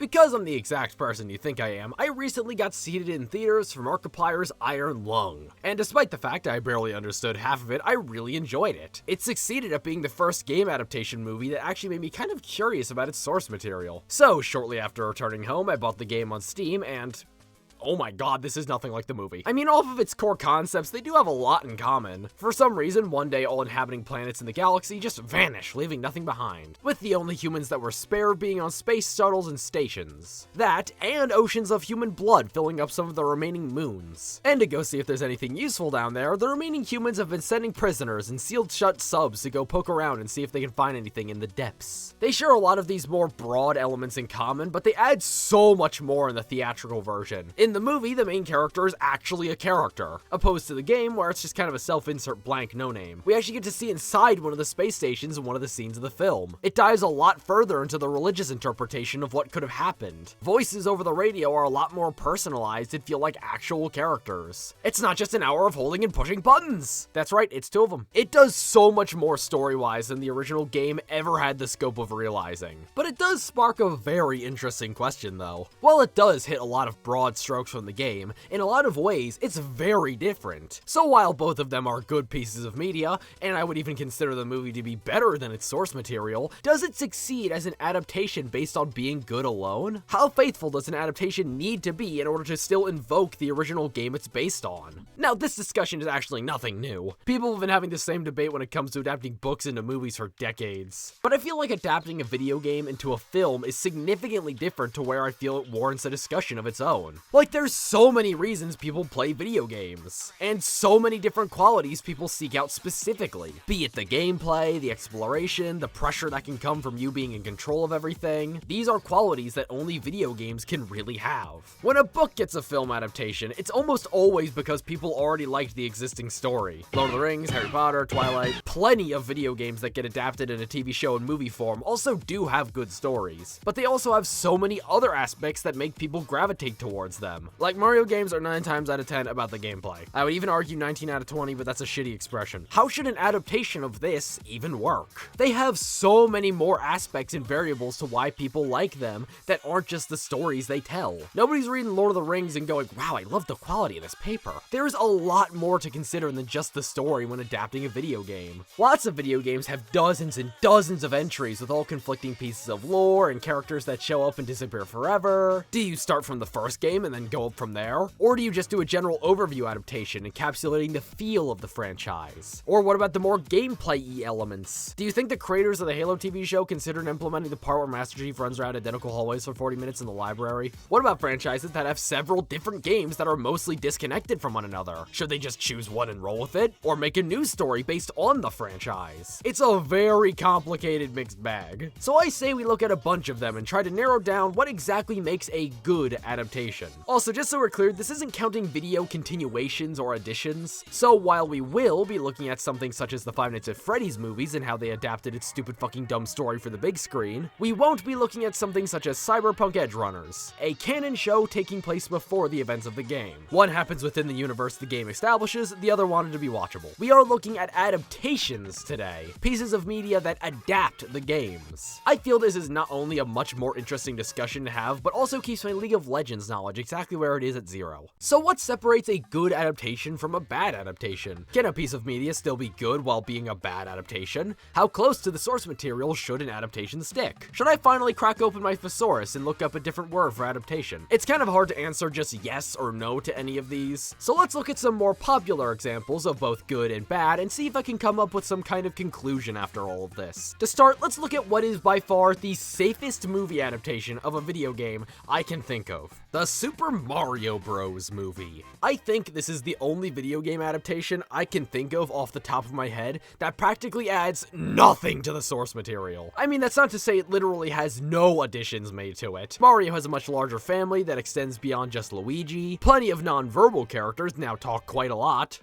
because I'm the exact person you think I am, I recently got seated in theaters for Markiplier's Iron Lung. And despite the fact I barely understood half of it, I really enjoyed it. It succeeded at being the first game adaptation movie that actually made me kind of curious about its source material. So, shortly after returning home, I bought the game on Steam and oh my god, this is nothing like the movie. I mean, off of its core concepts, they do have a lot in common. For some reason, one day all inhabiting planets in the galaxy just vanish, leaving nothing behind, with the only humans that were spared being on space shuttles and stations. That, and oceans of human blood filling up some of the remaining moons. And to go see if there's anything useful down there, the remaining humans have been sending prisoners and sealed shut subs to go poke around and see if they can find anything in the depths. They share a lot of these more broad elements in common, but they add so much more in the theatrical version. In the movie, the main character is actually a character, opposed to the game where it's just kind of a self-insert blank no-name. We actually get to see inside one of the space stations in one of the scenes of the film. It dives a lot further into the religious interpretation of what could have happened. Voices over the radio are a lot more personalized and feel like actual characters. It's not just an hour of holding and pushing buttons! That's right, it's 2 of them. It does so much more story-wise than the original game ever had the scope of realizing. But it does spark a very interesting question though. While it does hit a lot of broad strokes from the game, in a lot of ways, it's very different. So while both of them are good pieces of media, and I would even consider the movie to be better than its source material, does it succeed as an adaptation based on being good alone? How faithful does an adaptation need to be in order to still invoke the original game it's based on? Now, this discussion is actually nothing new. People have been having the same debate when it comes to adapting books into movies for decades. But I feel like adapting a video game into a film is significantly different to where I feel it warrants a discussion of its own. Like, there's so many reasons people play video games, and so many different qualities people seek out specifically. Be it the gameplay, the exploration, the pressure that can come from you being in control of everything. These are qualities that only video games can really have. When a book gets a film adaptation, it's almost always because people already liked the existing story. Lord of the Rings, Harry Potter, Twilight, plenty of video games that get adapted in a TV show and movie form also do have good stories, but they also have so many other aspects that make people gravitate towards them. Like Mario games are 9 times out of 10 about the gameplay. I would even argue 19 out of 20, but that's a shitty expression. How should an adaptation of this even work? They have so many more aspects and variables to why people like them that aren't just the stories they tell. Nobody's reading Lord of the Rings and going, wow, I love the quality of this paper. There's a lot more to consider than just the story when adapting a video game. Lots of video games have dozens and dozens of entries with all conflicting pieces of lore and characters that show up and disappear forever. Do you start from the first game and then go up from there? Or do you just do a general overview adaptation encapsulating the feel of the franchise? Or what about the more gameplay-y elements? Do you think the creators of the Halo TV show considered implementing the part where Master Chief runs around identical hallways for 40 minutes in the library? What about franchises that have several different games that are mostly disconnected from one another? Should they just choose one and roll with it? Or make a new story based on the franchise? It's a very complicated mixed bag. So I say we look at a bunch of them and try to narrow down what exactly makes a good adaptation. Also, just so we're clear, this isn't counting video continuations or additions. So while we will be looking at something such as the Five Nights at Freddy's movies and how they adapted its stupid fucking dumb story for the big screen, we won't be looking at something such as Cyberpunk Edge Runners, a canon show taking place before the events of the game. One happens within the universe the game establishes, the other wanted to be watchable. We are looking at adaptations today, pieces of media that adapt the games. I feel this is not only a much more interesting discussion to have, but also keeps my League of Legends knowledge exactly where it is at 0. So what separates a good adaptation from a bad adaptation? Can a piece of media still be good while being a bad adaptation? How close to the source material should an adaptation stick? Should I finally crack open my thesaurus and look up a different word for adaptation? It's kind of hard to answer just yes or no to any of these, so let's look at some more popular examples of both good and bad and see if I can come up with some kind of conclusion after all of this. To start, let's look at what is by far the safest movie adaptation of a video game I can think of. The Super Mario Bros. Movie. I think this is the only video game adaptation I can think of off the top of my head that practically adds nothing to the source material. I mean, that's not to say it literally has no additions made to it. Mario has a much larger family that extends beyond just Luigi. Plenty of non-verbal characters now talk quite a lot.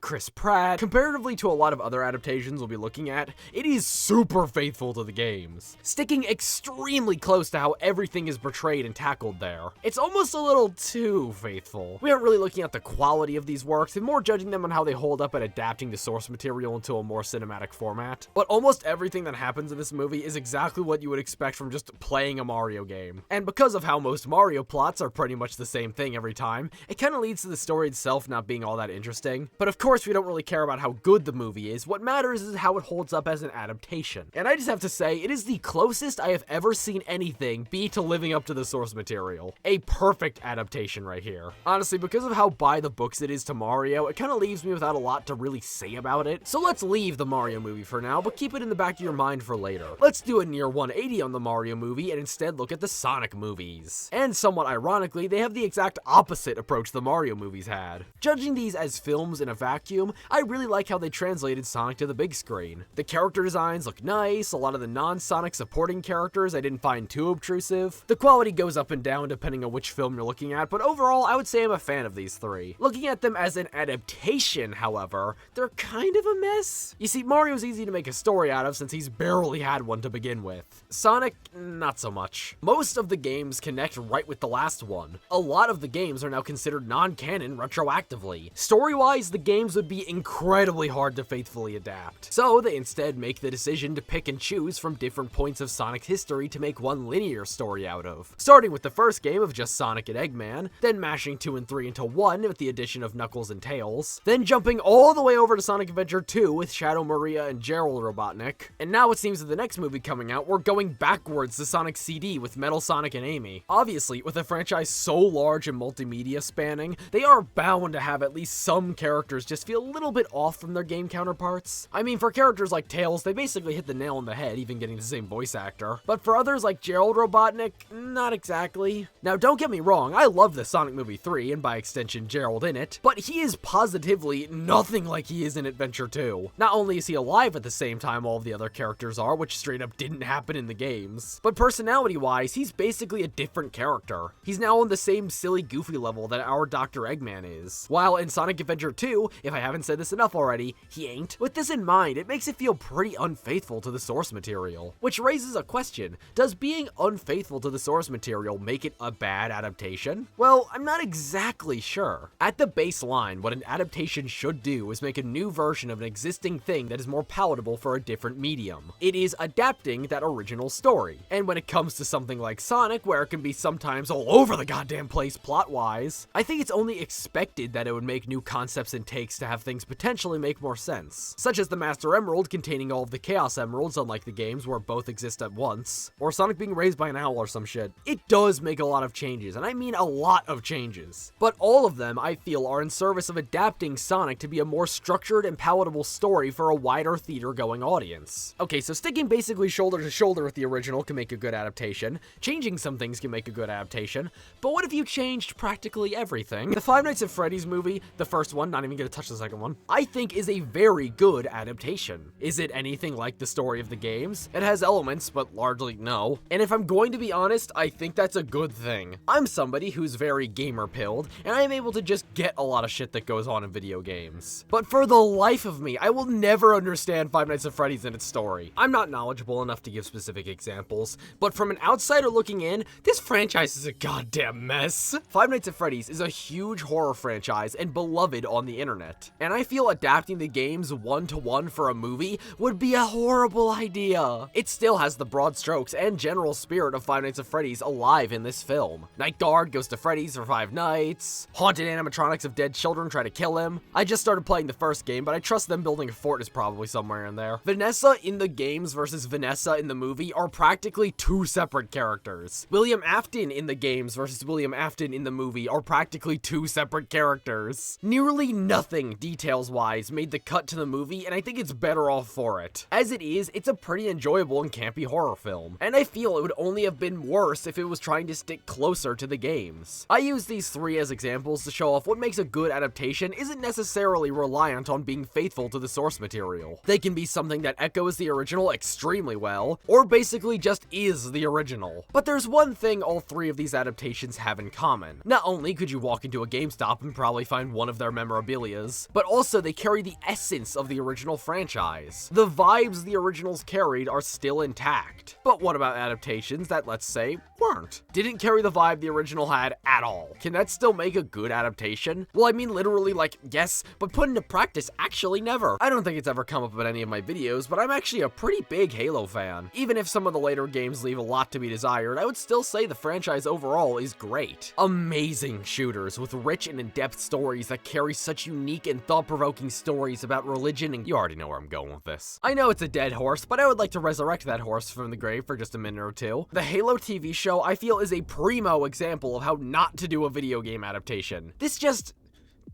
Chris Pratt. Comparatively to a lot of other adaptations we'll be looking at, it is super faithful to the games, sticking extremely close to how everything is portrayed and tackled there. It's almost a little too faithful. We aren't really looking at the quality of these works and more judging them on how they hold up at adapting the source material into a more cinematic format. But almost everything that happens in this movie is exactly what you would expect from just playing a Mario game. And because of how most Mario plots are pretty much the same thing every time, it kind of leads to the story itself not being all that interesting. But of course we don't really care about how good the movie is, what matters is how it holds up as an adaptation. And I just have to say, it is the closest I have ever seen anything be to living up to the source material. A perfect adaptation right here. Honestly, because of how by the books it is to Mario, it kind of leaves me without a lot to really say about it. So let's leave the Mario movie for now, but keep it in the back of your mind for later. Let's do a near 180 on the Mario movie and instead look at the Sonic movies. And somewhat ironically, they have the exact opposite approach the Mario movies had. Judging these as films in a vacuum, I really like how they translated Sonic to the big screen. The character designs look nice, a lot of the non-Sonic supporting characters I didn't find too obtrusive. The quality goes up and down depending on which film you're looking at, but overall I would say I'm a fan of these three. Looking at them as an adaptation, however, they're kind of a mess. You see, Mario's easy to make a story out of since he's barely had one to begin with. Sonic, not so much. Most of the games connect right with the last one. A lot of the games are now considered non-canon retroactively. Story-wise, the games would be incredibly hard to faithfully adapt. So they instead make the decision to pick and choose from different points of Sonic's history to make one linear story out of. Starting with the first game of just Sonic and Eggman, then mashing 2 and 3 into one with the addition of Knuckles and Tails, then jumping all the way over to Sonic Adventure 2 with Shadow Maria and Gerald Robotnik, and now it seems with the next movie coming out, we're going backwards to Sonic CD with Metal Sonic and Amy. Obviously, with a franchise so large and multimedia spanning, they are bound to have at least some characters just feel a little bit off from their game counterparts. I mean, for characters like Tails, they basically hit the nail on the head, even getting the same voice actor. But for others like Gerald Robotnik, not exactly. Now, don't get me wrong, I love the Sonic movie 3, and by extension Gerald in it, but he is positively nothing like he is in Adventure 2. Not only is he alive at the same time all of the other characters are, which straight up didn't happen in the games, but personality-wise, he's basically a different character. He's now on the same silly, goofy level that our Dr. Eggman is. While in Sonic Adventure 2, if I haven't said this enough already, he ain't. With this in mind, it makes it feel pretty unfaithful to the source material. Which raises a question, does being unfaithful to the source material make it a bad adaptation? Well, I'm not exactly sure. At the baseline, what an adaptation should do is make a new version of an existing thing that is more palatable for a different medium. It is adapting that original story. And when it comes to something like Sonic, where it can be sometimes all over the goddamn place plot-wise, I think it's only expected that it would make new concepts and takes to have things potentially make more sense. Such as the Master Emerald containing all of the Chaos Emeralds, unlike the games where both exist at once, or Sonic being raised by an owl or some shit. It does make a lot of changes, and I mean a lot of changes. But all of them, I feel, are in service of adapting Sonic to be a more structured and palatable story for a wider theater-going audience. Okay, so sticking basically shoulder to shoulder with the original can make a good adaptation, changing some things can make a good adaptation, but what if you changed practically everything? The Five Nights at Freddy's movie, the first one, not even gonna touch the second one, I think is a very good adaptation. Is it anything like the story of the games? It has elements, but largely no. And if I'm going to be honest, I think that's a good thing. I'm somebody who's very gamer-pilled, and I am able to just get a lot of shit that goes on in video games. But for the life of me, I will never understand Five Nights at Freddy's and its story. I'm not knowledgeable enough to give specific examples, but from an outsider looking in, this franchise is a goddamn mess. Five Nights at Freddy's is a huge horror franchise and beloved on the internet, and I feel adapting the games one-to-one for a movie would be a horrible idea. It still has the broad strokes and general spirit of Five Nights at Freddy's alive in this film. Night Guard goes to Freddy's for 5 nights, haunted animatronics of dead children try to kill him. I just started playing the first game, but I trust them building a fort is probably somewhere in there. Vanessa in the games versus Vanessa in the movie are practically two separate characters. William Afton in the games versus William Afton in the movie are practically two separate characters. Nearly nothing, details-wise, made the cut to the movie, and I think it's better off for it. As it is, it's a pretty enjoyable and campy horror film, and I feel it would only have been worse if it was trying to stick closer to the games. I use these three as examples to show off what makes a good adaptation isn't necessarily reliant on being faithful to the source material. They can be something that echoes the original extremely well, or basically just is the original. But there's one thing all three of these adaptations have in common. Not only could you walk into a GameStop and probably find one of their memorabilia ideas, but also they carry the essence of the original franchise. The vibes the originals carried are still intact. But what about adaptations that, let's say, weren't? Didn't carry the vibe the original had at all. Can that still make a good adaptation? Well, I mean literally like, yes, but put into practice, actually never. I don't think it's ever come up in any of my videos, but I'm actually a pretty big Halo fan. Even if some of the later games leave a lot to be desired, I would still say the franchise overall is great. Amazing shooters with rich and in-depth stories that carry such unique and thought-provoking stories about religion, and you already know where I'm going with this. I know it's a dead horse, but I would like to resurrect that horse from the grave for just a minute or two. The Halo TV show, I feel, is a primo example of how not to do a video game adaptation. This just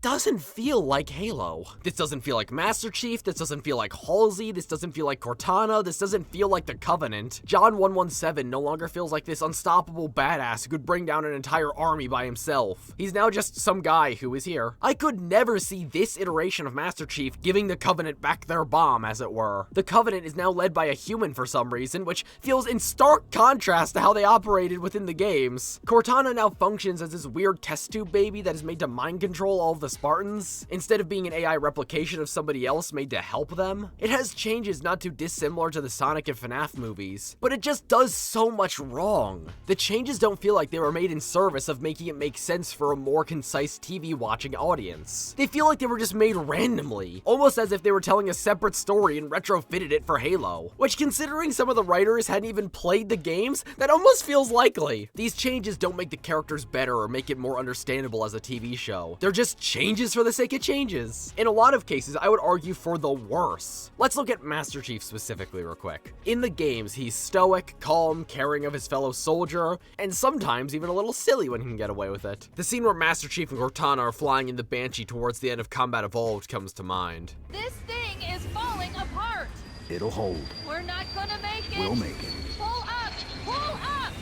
doesn't feel like Halo. This doesn't feel like Master Chief, this doesn't feel like Halsey, this doesn't feel like Cortana, this doesn't feel like the Covenant. John 117 no longer feels like this unstoppable badass who could bring down an entire army by himself. He's now just some guy who is here. I could never see this iteration of Master Chief giving the Covenant back their bomb, as it were. The Covenant is now led by a human for some reason, which feels in stark contrast to how they operated within the games. Cortana now functions as this weird test tube baby that is made to mind control all of the Spartans, instead of being an AI replication of somebody else made to help them. It has changes not too dissimilar to the Sonic and FNAF movies, but it just does so much wrong. The changes don't feel like they were made in service of making it make sense for a more concise TV watching audience. They feel like they were just made randomly, almost as if they were telling a separate story and retrofitted it for Halo, which, considering some of the writers hadn't even played the games, that almost feels likely. These changes don't make the characters better or make it more understandable as a TV show. They're just changes for the sake of changes. In a lot of cases, I would argue for the worse. Let's look at Master Chief specifically real quick. In the games, he's stoic, calm, caring of his fellow soldier, and sometimes even a little silly when he can get away with it. The scene where Master Chief and Cortana are flying in the Banshee towards the end of Combat Evolved comes to mind. This thing is falling apart. It'll hold. We're not gonna make it. We'll make it. Pull up! Pull up!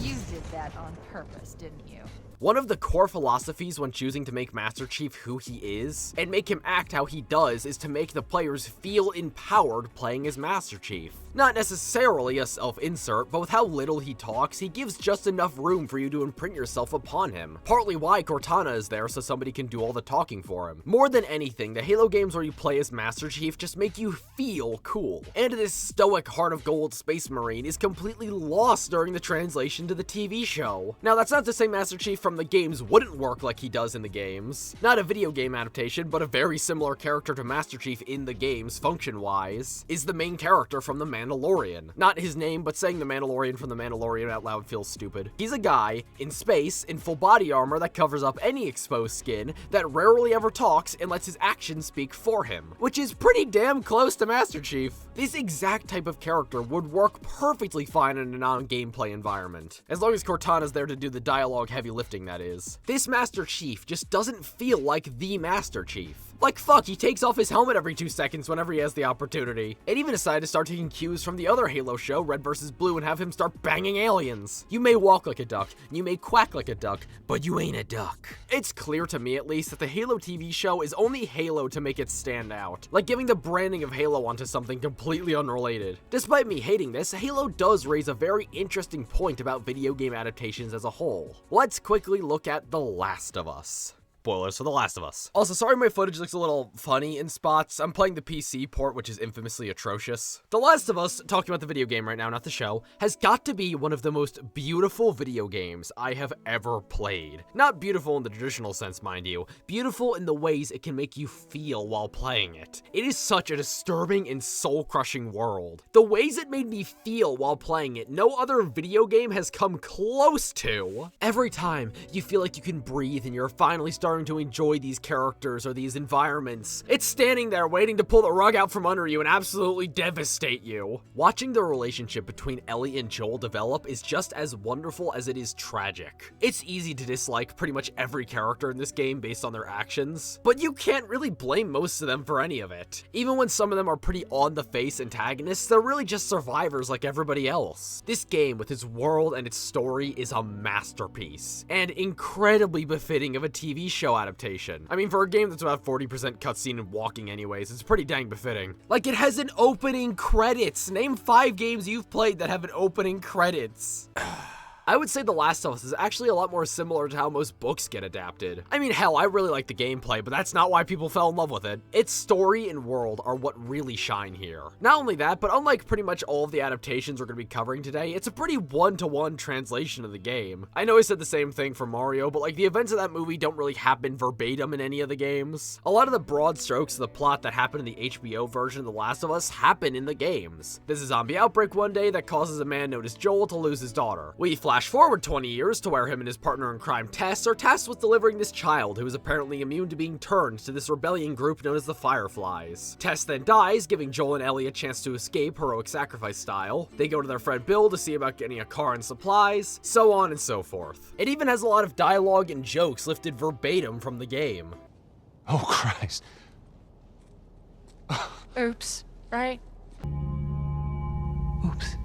You did that on purpose, didn't you? One of the core philosophies when choosing to make Master Chief who he is, and make him act how he does, is to make the players feel empowered playing as Master Chief. Not necessarily a self-insert, but with how little he talks, he gives just enough room for you to imprint yourself upon him. Partly why Cortana is there, so somebody can do all the talking for him. More than anything, the Halo games where you play as Master Chief just make you feel cool. And this stoic Heart of Gold Space Marine is completely lost during the translation to the TV show. Now, that's not to say Master Chief from the games wouldn't work like he does in the games. Not a video game adaptation, but a very similar character to Master Chief in the games, function-wise, is the main character from The Mandalorian. Not his name, but saying The Mandalorian from The Mandalorian out loud feels stupid. He's a guy, in space, in full body armor that covers up any exposed skin, that rarely ever talks and lets his actions speak for him, which is pretty damn close to Master Chief. This exact type of character would work perfectly fine in a non-gameplay environment, as long as Cortana's there to do the dialogue heavy lifting, that is. This Master Chief just doesn't feel like the Master Chief. Like, fuck, he takes off his helmet every 2 seconds whenever he has the opportunity. And even decided to start taking cues from the other Halo show, Red vs. Blue, and have him start banging aliens. You may walk like a duck, you may quack like a duck, but you ain't a duck. It's clear to me, at least, that the Halo TV show is only Halo to make it stand out. Like giving the branding of Halo onto something completely unrelated. Despite me hating this, Halo does raise a very interesting point about video game adaptations as a whole. Let's quickly look at The Last of Us. Spoilers for The Last of Us. Also, sorry my footage looks a little funny in spots. I'm playing the PC port, which is infamously atrocious. The Last of Us, talking about the video game right now, not the show, has got to be one of the most beautiful video games I have ever played. Not beautiful in the traditional sense, mind you. Beautiful in the ways it can make you feel while playing it. It is such a disturbing and soul-crushing world. The ways it made me feel while playing it, no other video game has come close to. Every time you feel like you can breathe and you're finally starting to enjoy these characters or these environments, it's standing there waiting to pull the rug out from under you and absolutely devastate you. Watching the relationship between Ellie and Joel develop is just as wonderful as it is tragic. It's easy to dislike pretty much every character in this game based on their actions, but you can't really blame most of them for any of it. Even when some of them are pretty on-the-face antagonists, they're really just survivors like everybody else. This game, with its world and its story, is a masterpiece, and incredibly befitting of a TV show adaptation. I mean, for a game that's about 40% cutscene and walking anyways, it's pretty dang befitting. Like, it has an opening credits. Name 5 games you've played that have an opening credits. I would say The Last of Us is actually a lot more similar to how most books get adapted. I mean, hell, I really like the gameplay, but that's not why people fell in love with it. Its story and world are what really shine here. Not only that, but unlike pretty much all of the adaptations we're going to be covering today, it's a pretty one-to-one translation of the game. I know I said the same thing for Mario, but like the events of that movie don't really happen verbatim in any of the games. A lot of the broad strokes of the plot that happen in the HBO version of The Last of Us happen in the games. There's a zombie outbreak one day that causes a man known as Joel to lose his daughter. We flash forward 20 years to where him and his partner in crime Tess are tasked with delivering this child who is apparently immune to being turned to this rebellion group known as the Fireflies. Tess then dies, giving Joel and Ellie a chance to escape heroic sacrifice style. They go to their friend Bill to see about getting a car and supplies, so on and so forth. It even has a lot of dialogue and jokes lifted verbatim from the game. Oh, Christ. Oops, right? Oops.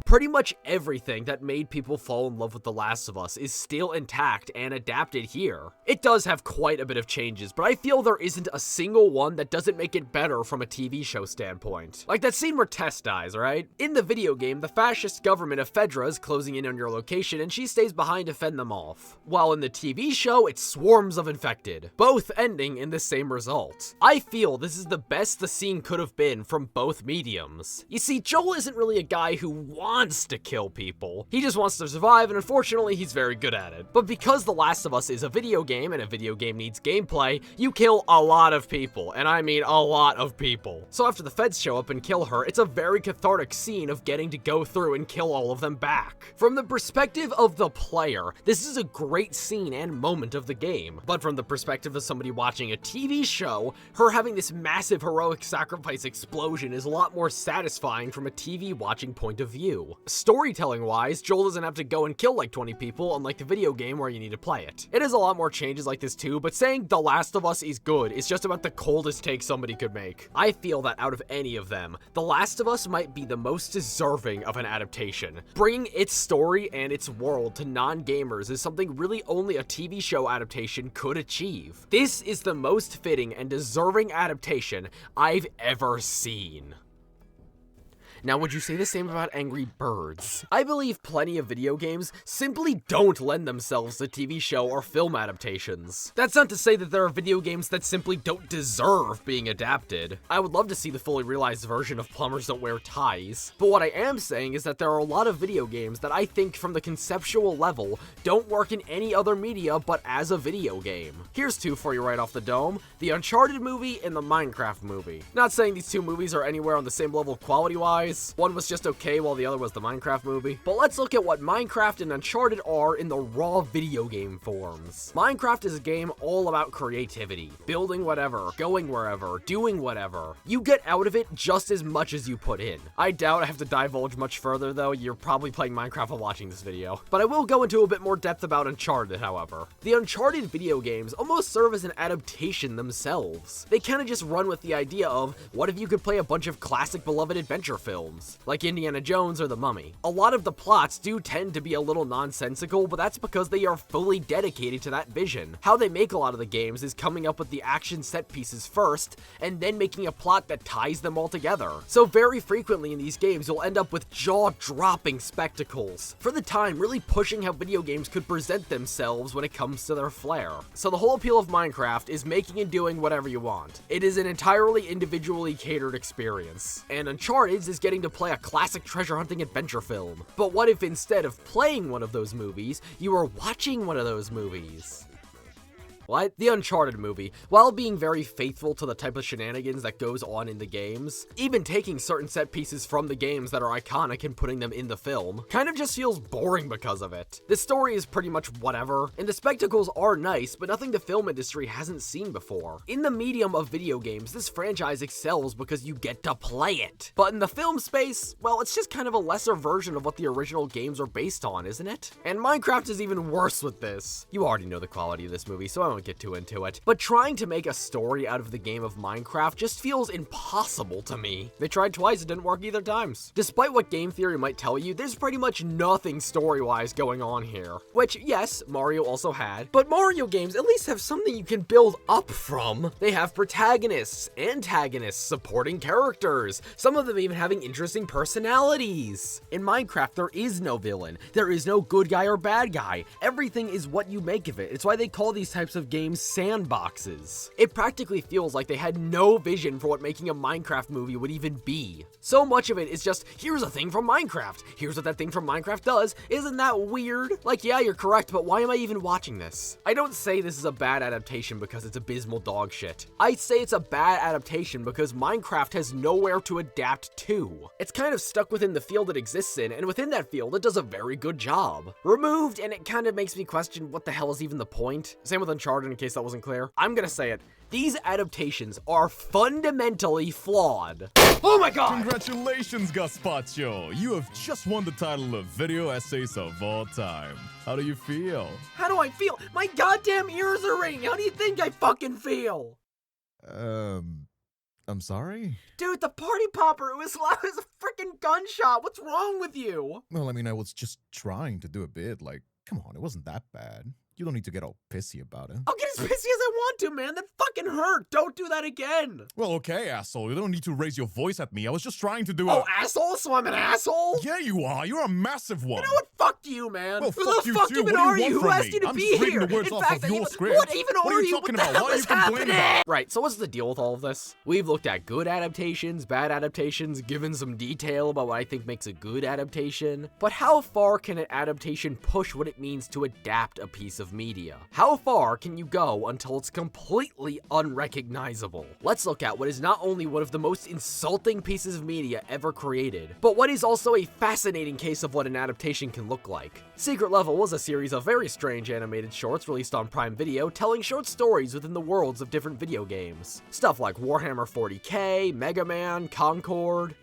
Pretty much everything that made people fall in love with The Last of Us is still intact and adapted here. It does have quite a bit of changes, but I feel there isn't a single one that doesn't make it better from a TV show standpoint. Like that scene where Tess dies, right? In the video game, the fascist government of Fedra is closing in on your location and she stays behind to fend them off. While in the TV show, it's swarms of infected, both ending in the same result. I feel this is the best the scene could have been from both mediums. You see, Joel isn't really a guy who wants to kill people. He just wants to survive, and unfortunately, he's very good at it. But because The Last of Us is a video game, and a video game needs gameplay, you kill a lot of people, and I mean a lot of people. So after the feds show up and kill her, it's a very cathartic scene of getting to go through and kill all of them back. From the perspective of the player, this is a great scene and moment of the game. But from the perspective of somebody watching a TV show, her having this massive heroic sacrifice explosion is a lot more satisfying from a TV watching point of view. Storytelling wise, Joel doesn't have to go and kill like 20 people, unlike the video game where you need to play it. It has a lot more changes like this too, but saying The Last of Us is good is just about the coldest take somebody could make. I feel that out of any of them, The Last of Us might be the most deserving of an adaptation. Bringing its story and its world to non-gamers is something really only a TV show adaptation could achieve. This is the most fitting and deserving adaptation I've ever seen. Now, would you say the same about Angry Birds? I believe plenty of video games simply don't lend themselves to TV show or film adaptations. That's not to say that there are video games that simply don't deserve being adapted. I would love to see the fully realized version of Plumbers Don't Wear Ties. But what I am saying is that there are a lot of video games that I think from the conceptual level don't work in any other media but as a video game. Here's two for you right off the dome: the Uncharted movie and the Minecraft movie. Not saying these two movies are anywhere on the same level quality-wise. One was just okay while the other was the Minecraft movie. But let's look at what Minecraft and Uncharted are in the raw video game forms. Minecraft is a game all about creativity, building whatever, going wherever, doing whatever. You get out of it just as much as you put in. I doubt I have to divulge much further though, you're probably playing Minecraft while watching this video. But I will go into a bit more depth about Uncharted, however. The Uncharted video games almost serve as an adaptation themselves. They kind of just run with the idea of, what if you could play a bunch of classic beloved adventure films, like Indiana Jones or The Mummy. A lot of the plots do tend to be a little nonsensical, but that's because they are fully dedicated to that vision. How they make a lot of the games is coming up with the action set pieces first, and then making a plot that ties them all together. So very frequently in these games, you'll end up with jaw-dropping spectacles. For the time, really pushing how video games could present themselves when it comes to their flair. So the whole appeal of Minecraft is making and doing whatever you want. It is an entirely individually catered experience. And Uncharted is getting to play a classic treasure hunting adventure film. But what if instead of playing one of those movies, you were watching one of those movies? What? The Uncharted movie, while being very faithful to the type of shenanigans that goes on in the games, even taking certain set pieces from the games that are iconic and putting them in the film, kind of just feels boring because of it. The story is pretty much whatever, and the spectacles are nice, but nothing the film industry hasn't seen before. In the medium of video games, this franchise excels because you get to play it. But in the film space, well, it's just kind of a lesser version of what the original games are based on, isn't it? And Minecraft is even worse with this. You already know the quality of this movie, so I won't won't get too into it. But trying to make a story out of the game of Minecraft just feels impossible to me. They tried twice, it didn't work either times. Despite what game theory might tell you, there's pretty much nothing story-wise going on here. Which, yes, Mario also had, but Mario games at least have something you can build up from. They have protagonists, antagonists, supporting characters, some of them even having interesting personalities. In Minecraft, there is no villain. There is no good guy or bad guy. Everything is what you make of it. It's why they call these types of games sandboxes. It practically feels like they had no vision for what making a Minecraft movie would even be. So much of it is just, here's a thing from Minecraft. Here's what that thing from Minecraft does. Isn't that weird? Like, yeah, you're correct, but why am I even watching this? I don't say this is a bad adaptation because it's abysmal dog shit. I say it's a bad adaptation because Minecraft has nowhere to adapt to. It's kind of stuck within the field it exists in, and within that field, it does a very good job. Removed, and it kind of makes me question what the hell is even the point. Same with Uncharted, in case that wasn't clear. I'm gonna say it. These adaptations are fundamentally flawed. Oh my god! Congratulations, Gaspacho! You have just won the title of Video Essays of All Time. How do you feel? How do I feel? My goddamn ears are ringing! How do you think I fucking feel? I'm sorry? Dude, the party popper, it was loud as a freaking gunshot. What's wrong with you? Well, I mean, I was just trying to do a bit. Like, come on, it wasn't that bad. You don't need to get all pissy about it. I'll get as pissy as I want to, man. That fucking hurt. Don't do that again. Well, okay, asshole. You don't need to raise your voice at me. I was just trying to do Oh, asshole? So I'm an asshole? Yeah, you are. You're a massive one. You know what? Fuck you, man. Well, Who fuck the you fuck too. even What do are you you? want Who from asked me? you to I'm be just reading here? the words In off fact, of your even, script. what even What are you you? talking What the about? hell Why are you is complaining happening? about? Right, so what's the deal with all of this? We've looked at good adaptations, bad adaptations, given some detail about what I think makes a good adaptation. But how far can an adaptation push what it means to adapt a piece of media? How far can you go until it's completely unrecognizable? Let's look at what is not only one of the most insulting pieces of media ever created, but what is also a fascinating case of what an adaptation can look like. Secret Level was a series of very strange animated shorts released on Prime Video telling short stories within the worlds of different video games. Stuff like Warhammer 40k, Mega Man, Concord,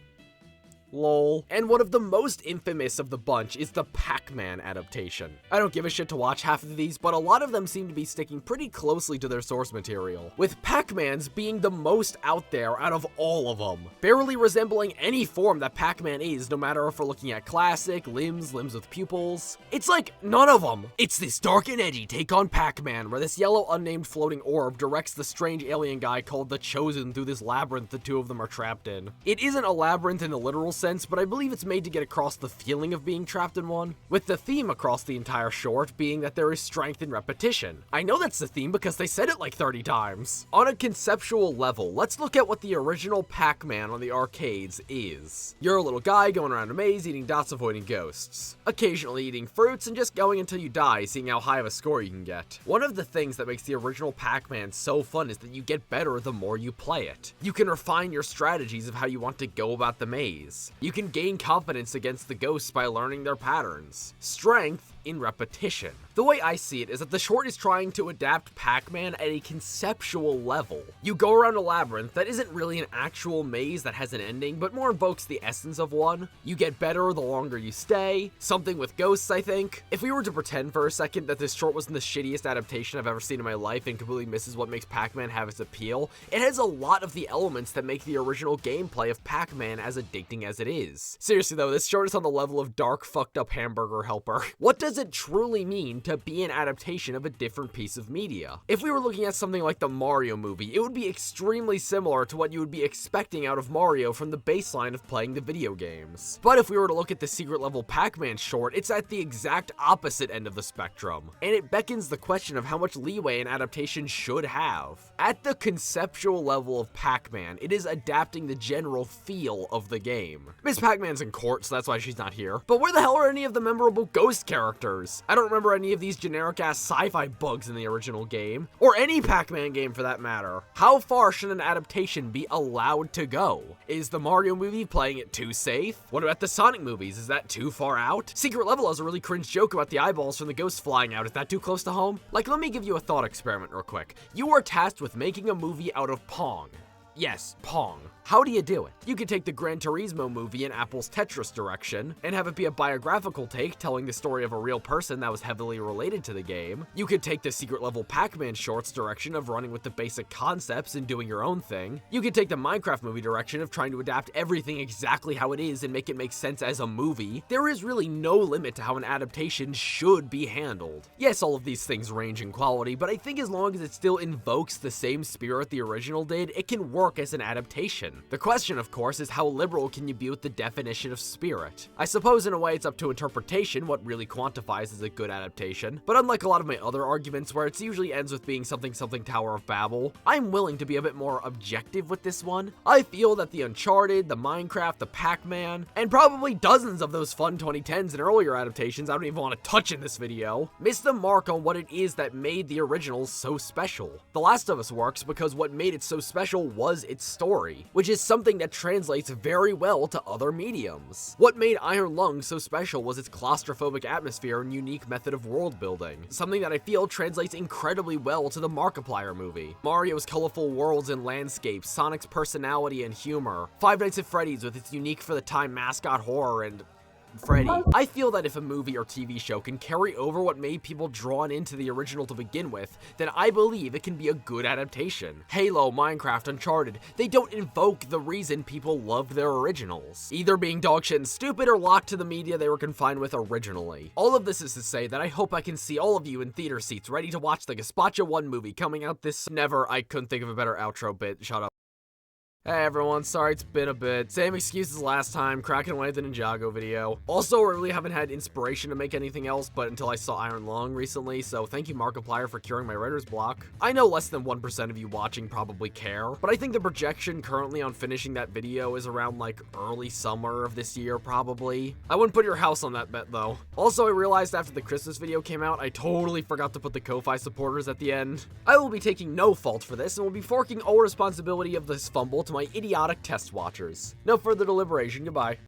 lol. And one of the most infamous of the bunch is the Pac-Man adaptation. I don't give a shit to watch half of these, but a lot of them seem to be sticking pretty closely to their source material, with Pac-Man's being the most out there out of all of them, barely resembling any form that Pac-Man is, no matter if we're looking at classic, limbs with pupils. It's like, none of them. It's this dark and edgy take on Pac-Man, where this yellow unnamed floating orb directs the strange alien guy called the Chosen through this labyrinth the two of them are trapped in. It isn't a labyrinth in the literal sense, but I believe it's made to get across the feeling of being trapped in one, with the theme across the entire short being that there is strength in repetition. I know that's the theme because they said it like 30 times. On a conceptual level, let's look at what the original Pac-Man on the arcades is. You're a little guy going around a maze, eating dots, avoiding ghosts, occasionally eating fruits, and just going until you die, seeing how high of a score you can get. One of the things that makes the original Pac-Man so fun is that you get better the more you play it. You can refine your strategies of how you want to go about the maze. You can gain confidence against the ghosts by learning their patterns. Strength in repetition. The way I see it is that the short is trying to adapt Pac-Man at a conceptual level. You go around a labyrinth that isn't really an actual maze that has an ending, but more invokes the essence of one. You get better the longer you stay. Something with ghosts, I think. If we were to pretend for a second that this short wasn't the shittiest adaptation I've ever seen in my life and completely misses what makes Pac-Man have its appeal, it has a lot of the elements that make the original gameplay of Pac-Man as addicting as it is. Seriously though, this short is on the level of dark, fucked up hamburger helper. What does it truly mean to be an adaptation of a different piece of media? If we were looking at something like the Mario movie, it would be extremely similar to what you would be expecting out of Mario from the baseline of playing the video games. But if we were to look at the Secret Level Pac-Man short, it's at the exact opposite end of the spectrum, and it beckons the question of how much leeway an adaptation should have. At the conceptual level of Pac-Man, it is adapting the general feel of the game. Miss Pac-Man's in court, so that's why she's not here. But where the hell are any of the memorable ghost characters? I don't remember any of these generic-ass sci-fi bugs in the original game, or any Pac-Man game for that matter. How far should an adaptation be allowed to go? Is the Mario movie playing it too safe? What about the Sonic movies? Is that too far out? Secret Level has a really cringe joke about the eyeballs from the ghosts flying out. Is that too close to home? Like, let me give you a thought experiment real quick. You are tasked with making a movie out of Pong. Yes, Pong. How do you do it? You could take the Gran Turismo movie in Apple's Tetris direction, and have it be a biographical take telling the story of a real person that was heavily related to the game. You could take the secret level Pac-Man shorts direction of running with the basic concepts and doing your own thing. You could take the Minecraft movie direction of trying to adapt everything exactly how it is and make it make sense as a movie. There is really no limit to how an adaptation should be handled. Yes, all of these things range in quality, but I think as long as it still invokes the same spirit the original did, it can work as an adaptation. The question, of course, is how liberal can you be with the definition of spirit? I suppose in a way it's up to interpretation what really quantifies as a good adaptation, but unlike a lot of my other arguments where it usually ends with being something Tower of Babel, I'm willing to be a bit more objective with this one. I feel that the Uncharted, the Minecraft, the Pac-Man, and probably dozens of those fun 2010s and earlier adaptations I don't even want to touch in this video, missed the mark on what it is that made the originals so special. The Last of Us works because what made it so special was its story, which is something that translates very well to other mediums. What made Iron Lung so special was its claustrophobic atmosphere and unique method of world building, something that I feel translates incredibly well to the Markiplier movie. Mario's colorful worlds and landscapes, Sonic's personality and humor, Five Nights at Freddy's with its unique for the time mascot horror, and Freddy. I feel that if a movie or TV show can carry over what made people drawn into the original to begin with, then I believe it can be a good adaptation. Halo, Minecraft, Uncharted, they don't invoke the reason people loved their originals, either being dogshit and stupid or locked to the media they were confined with originally. All of this is to say that I hope I can see all of you in theater seats ready to watch the Gazpacho 1 movie coming out this I couldn't think of a better outro bit, shut up. Hey everyone, sorry it's been a bit. Same excuses last time, cracking away at the Ninjago video. Also, I really haven't had inspiration to make anything else, but until I saw Iron Lung recently, so thank you Markiplier for curing my writer's block. I know less than 1% of you watching probably care, but I think the projection currently on finishing that video is around like early summer of this year probably. I wouldn't put your house on that bet though. Also, I realized after the Christmas video came out, I totally forgot to put the Ko-Fi supporters at the end. I will be taking no fault for this and will be forking all responsibility of this fumble to my idiotic test watchers. No further deliberation, goodbye.